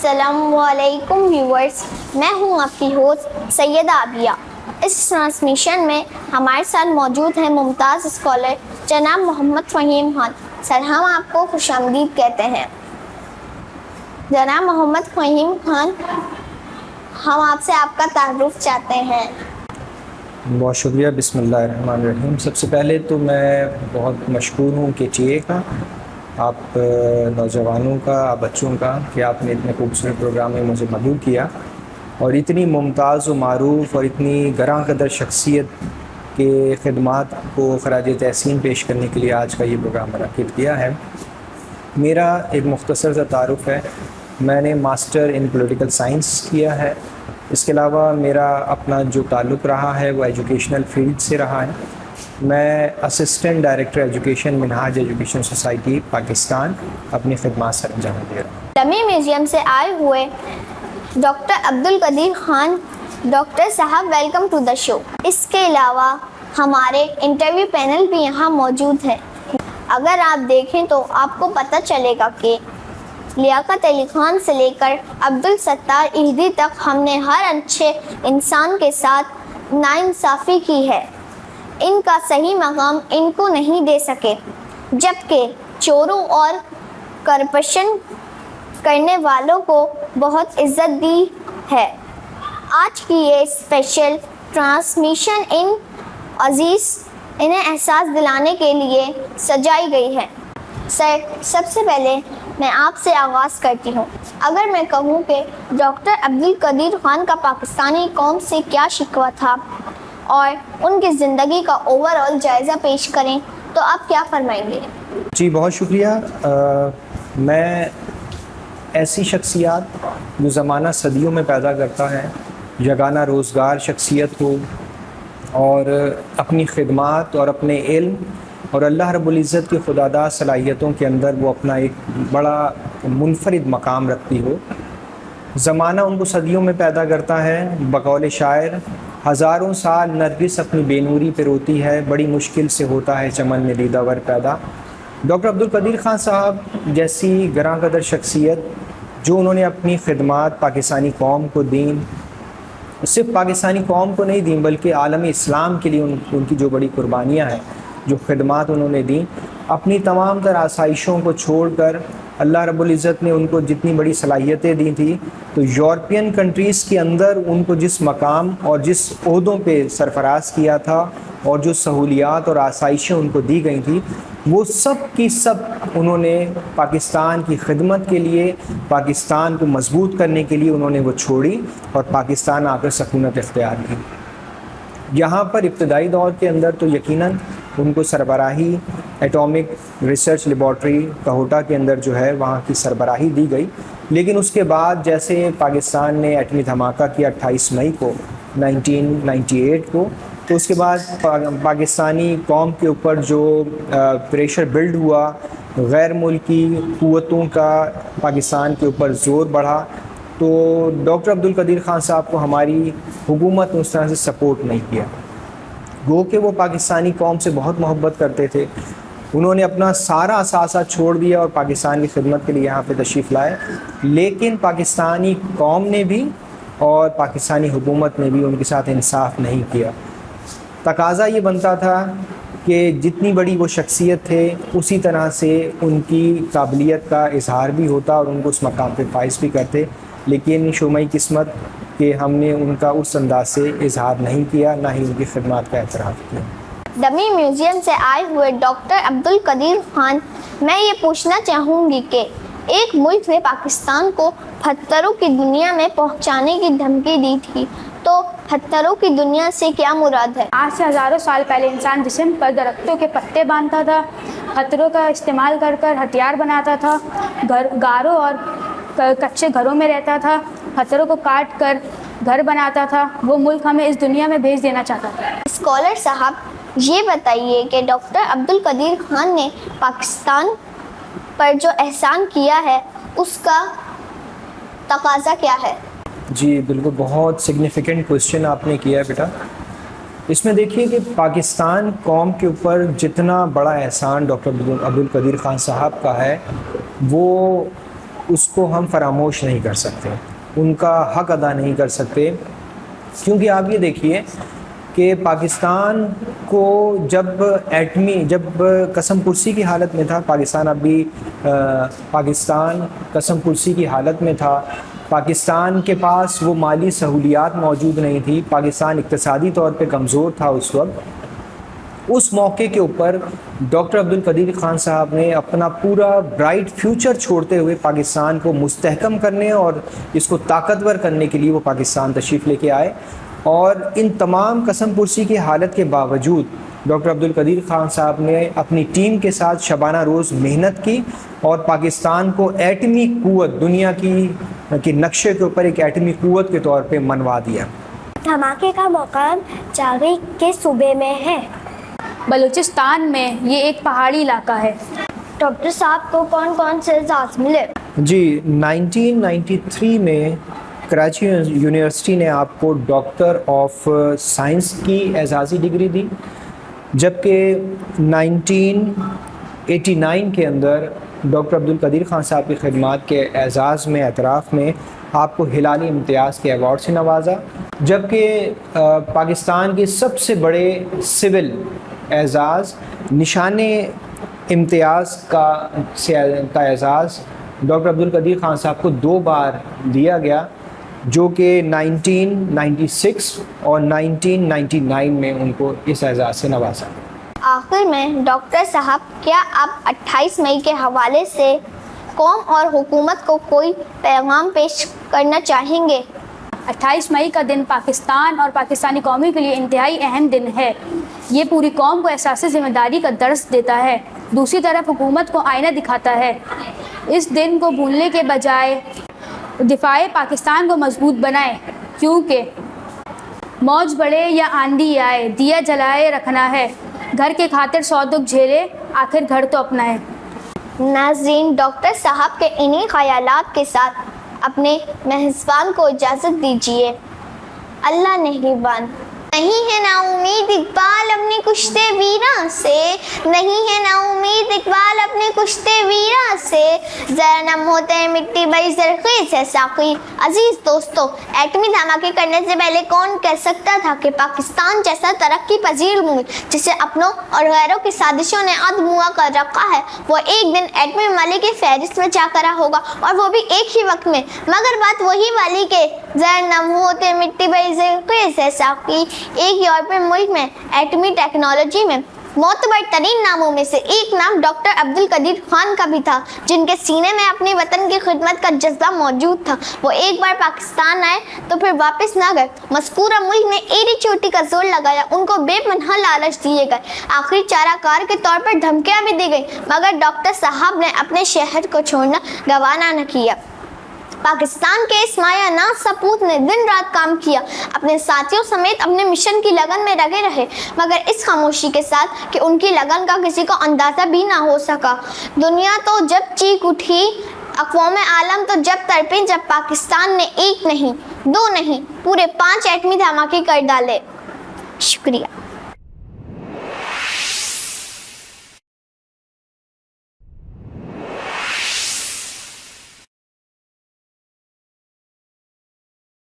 السلام علیکم ویورز، میں ہوں آپ کی ہوسٹ سیدہ عبیہ۔ اس ٹرانسمیشن میں ہمارے ساتھ موجود ہیں ممتاز اسکالر جناب محمد فہیم خان۔ سر، ہم آپ کو خوش آمدید کہتے ہیں۔ جناب محمد فہیم خان، ہم آپ سے آپ کا تعارف چاہتے ہیں۔ بہت شکریہ۔ بسم اللہ الرحمن الرحیم۔ سب سے پہلے تو میں بہت مشکور ہوں KTA کا، آپ نوجوانوں کا، آپ بچوں کا، کہ آپ نے اتنے خوبصورت پروگرام میں مجھے مدعو کیا اور اتنی ممتاز و معروف اور اتنی گراں قدر شخصیت کے خدمات کو خراج تحسین پیش کرنے کے لیے آج کا یہ پروگرام منعقد کیا ہے۔ میرا ایک مختصر سا تعارف ہے۔ میں نے ماسٹر ان پولیٹیکل سائنس کیا ہے۔ اس کے علاوہ میرا اپنا جو تعلق رہا ہے وہ ایجوکیشنل فیلڈ سے رہا ہے۔ میں اسسٹنٹ ڈائریکٹر ایجوکیشن منہاج ایجوکیشن سوسائٹی پاکستان اپنی خدمات سر انجام دے رہا ہوں۔ ڈمی میوزیم سے آئے ہوئے ڈاکٹر عبدالقدیر خان، ڈاکٹر صاحب ویلکم ٹو دا شو۔ اس کے علاوہ ہمارے انٹرویو پینل بھی یہاں موجود ہے۔ اگر آپ دیکھیں تو آپ کو پتہ چلے گا کہ لیاقت علی خان سے لے کر عبدالستار ایدھی تک ہم نے ہر اچھے انسان کے ساتھ ناانصافی کی ہے۔ ان کا صحیح مقام ان کو نہیں دے سکے، جبکہ چوروں اور کرپشن کرنے والوں کو بہت عزت دی ہے۔ آج کی یہ اسپیشل ٹرانسمیشن انہیں احساس دلانے کے لیے سجائی گئی ہے۔ سر، سب سے پہلے میں آپ سے آغاز کرتی ہوں۔ اگر میں کہوں کہ ڈاکٹر عبدالقدیر خان کا پاکستانی قوم سے کیا شکوہ تھا اور ان کی زندگی کا اوور آل جائزہ پیش کریں تو آپ کیا فرمائیں گے؟ جی بہت شکریہ۔ میں ایسی شخصیات جو زمانہ صدیوں میں پیدا کرتا ہے، یگانہ روزگار شخصیت ہو اور اپنی خدمات اور اپنے علم اور اللہ رب العزت کی خداداد صلاحیتوں کے اندر وہ اپنا ایک بڑا منفرد مقام رکھتی ہو۔ زمانہ ان کو صدیوں میں پیدا کرتا ہے۔ بقول شاعر، ہزاروں سال نرگس اپنی بے نوری پہ روتی ہے، بڑی مشکل سے ہوتا ہے چمن میں دیدہ ور پیدا۔ ڈاکٹر عبدالقدیر خان صاحب جیسی گراں قدر شخصیت جو انہوں نے اپنی خدمات پاکستانی قوم کو دیں، صرف پاکستانی قوم کو نہیں دیں بلکہ عالم اسلام کے لیے ان کی جو بڑی قربانیاں ہیں، جو خدمات انہوں نے دیں، اپنی تمام تر آسائشوں کو چھوڑ کر اللہ رب العزت نے ان کو جتنی بڑی صلاحیتیں دی تھیں، تو یورپین کنٹریز کے اندر ان کو جس مقام اور جس عہدوں پہ سرفراز کیا تھا اور جو سہولیات اور آسائشیں ان کو دی گئی تھیں، وہ سب کی سب انہوں نے پاکستان کی خدمت کے لیے، پاکستان کو مضبوط کرنے کے لیے انہوں نے وہ چھوڑی اور پاکستان آ کر سکونت اختیار کی۔ یہاں پر ابتدائی دور کے اندر تو یقیناً ان کو سربراہی ایٹامک ریسرچ لیبارٹری کہوٹہ کے اندر جو ہے وہاں کی سربراہی دی گئی، لیکن اس کے بعد جیسے پاکستان نے ایٹمی دھماکہ کیا 28 مئی کو 1998 کو، تو اس کے بعد پاکستانی قوم کے اوپر جو پریشر بلڈ ہوا، غیر ملکی قوتوں کا پاکستان کے اوپر زور بڑھا، تو ڈاکٹر عبدالقدیر خان صاحب کو ہماری حکومت نے اس طرح سے سپورٹ نہیں کیا۔ گو کہ وہ پاکستانی قوم سے بہت محبت کرتے تھے، انہوں نے اپنا سارا اثاثہ چھوڑ دیا اور پاکستان کی خدمت کے لیے یہاں پہ تشریف لائے، لیکن پاکستانی قوم نے بھی اور پاکستانی حکومت نے بھی ان کے ساتھ انصاف نہیں کیا۔ تقاضا یہ بنتا تھا کہ جتنی بڑی وہ شخصیت تھے اسی طرح سے ان کی قابلیت کا اظہار بھی ہوتا اور ان کو اس مقام پہ فائز بھی کرتے، لیکن شومئی قسمت کہ ہم نے ان کا اس انداز سے اظہار نہیں کیا، نہ ہی ان کی خدمات کا اعتراف کیا۔ ڈمی میوزیم سے آئے ہوئے ڈاکٹر عبدالقدیر خان، میں یہ پوچھنا چاہوں گی کہ ایک ملک نے پاکستان کو پتھروں کی دنیا میں پہنچانے کی دھمکی دی تھی، تو پتھروں کی دنیا سے کیا مراد ہے؟ آج سے ہزاروں سال پہلے انسان جسم پر درختوں کے پتے باندھتا تھا، پتھروں کا استعمال کر کر ہتھیار بناتا تھا، غاروں اور کچے گھروں میں رہتا تھا، پتھروں کو کاٹ کر گھر بناتا تھا۔ وہ ملک ہمیں اس دنیا میں بھیج دینا چاہتا تھا۔ اسکالر صاحب، یہ بتائیے کہ ڈاکٹر عبدالقدیر خان نے پاکستان پر جو احسان کیا ہے اس کا تقاضا کیا ہے؟ جی بالکل، بہت سگنیفیکنٹ کوشچن آپ نے کیا ہے بیٹا۔ اس میں دیکھیے کہ پاکستان قوم کے اوپر جتنا بڑا احسان ڈاکٹر عبدالقدیر خان صاحب کا ہے، وہ اس کو ہم فراموش نہیں کر سکتے، ان کا حق ادا نہیں کر سکتے، کیونکہ آپ یہ دیکھیے کہ پاکستان کو جب قسم پرسی کی حالت میں تھا، پاکستان قسم پرسی کی حالت میں تھا، پاکستان کے پاس وہ مالی سہولیات موجود نہیں تھی، پاکستان اقتصادی طور پہ کمزور تھا اس وقت، اس موقع کے اوپر ڈاکٹر عبدالقدیر خان صاحب نے اپنا پورا برائٹ فیوچر چھوڑتے ہوئے پاکستان کو مستحکم کرنے اور اس کو طاقتور کرنے کے لیے وہ پاکستان تشریف لے کے آئے، اور ان تمام قسم پرسی کی حالت کے باوجود ڈاکٹر عبدالقدیر خان صاحب نے اپنی ٹیم کے ساتھ شبانہ روز محنت کی اور پاکستان کو ایٹمی قوت، دنیا کی نقشے کے اوپر ایک ایٹمی قوت کے طور پہ منوا دیا۔ دھماکے کا مقام چاغی کے صوبے میں ہے۔ بلوچستان میں یہ ایک پہاڑی علاقہ ہے۔ ڈاکٹر صاحب کو کون کون سے اعزاز ملے؟ جی 1993 میں کراچی یونیورسٹی نے آپ کو ڈاکٹر آف سائنس کی اعزازی ڈگری دی، جبکہ 1989 کے اندر ڈاکٹر عبدالقدیر خان صاحب کی خدمات کے اعزاز میں، اعتراف میں آپ کو ہلالی امتیاز کے ایوارڈ سے نوازا، جبکہ پاکستان کے سب سے بڑے سول اعزاز نشان امتیاز کا اعزاز ڈاکٹر عبدالقدیر خان صاحب کو 2 بار دیا گیا، جو کہ 1996 اور 1999 میں ان کو اس اعزاز سے نوازا۔ آخر میں ڈاکٹر صاحب، کیا آپ 28 مئی کے حوالے سے قوم اور حکومت کو کوئی پیغام پیش کرنا چاہیں گے؟ 28 مئی کا دن پاکستان اور پاکستانی قومی کے لیے انتہائی اہم دن ہے۔ یہ پوری قوم کو احساس ذمہ داری کا درس دیتا ہے، دوسری طرف حکومت کو آئینہ دکھاتا ہے۔ اس دن کو بھولنے کے بجائے دفاع پاکستان کو مضبوط بنائیں، کیونکہ موج بڑھے یا آندھی آئے، دیا جلائے رکھنا ہے، گھر کے خاطر 100 دکھ جھیلے، آخر گھر تو اپنا ہے۔ ناظرین، ڈاکٹر صاحب کے انہی خیالات کے ساتھ اپنے میزبان کو اجازت دیجیے۔ اللہ نگہبان۔ نہیں ہے نا امید اقبال اپنے کشتے ویراں سے، نہیں ہے نا امید اقبال اپنے کشتے ویراں سے، ذرا نم ہوتے ہیں مٹی بڑی زرخیز ہے ساقی۔ عزیز دوستو، ایٹمی دھماکے کرنے سے پہلے کون کہہ سکتا تھا کہ پاکستان جیسا ترقی پذیر ملک جسے اپنوں اور غیروں کی سازشوں نے ادموا کر رکھا ہے، وہ ایک دن ایٹمی ممالک کی فہرست میں جا کرا ہوگا، اور وہ بھی ایک ہی وقت میں۔ مگر بات وہی والی کہ ذرا نم ہوتے مٹی بڑی زرخیز ہے ساقی، ایک یورپی ملک میں ایٹمی ٹیکنالوجی میں معتبر ترین ناموں میں سے ایک نام ڈاکٹر عبدالقدیر خان کا بھی تھا، جن کے سینے میں اپنے وطن کی خدمت کا جذبہ موجود تھا۔ وہ ایک بار پاکستان آئے تو پھر واپس نہ گئے، مذکورہ ملک میں ایڑی چوٹی کا زور لگایا، ان کو بے پناہ لالچ دیے گئے، آخری چارہ کار کے طور پر دھمکیاں بھی دی گئی، مگر ڈاکٹر صاحب نے اپنے شہر کو چھوڑنا گوارا نہ کیا۔ پاکستان کے اس مایہ ناز سپوت نے دن رات کام کیا، اپنے ساتھیوں سمیت اپنے مشن کی لگن میں لگے رہے، مگر اس خاموشی کے ساتھ کہ ان کی لگن کا کسی کو اندازہ بھی نہ ہو سکا۔ دنیا تو جب چیخ اٹھی، اقوام عالم تو جب تڑپیں، جب پاکستان نے 1 نہیں 2 نہیں پورے 5 ایٹمی دھماکے کر ڈالے۔ شکریہ۔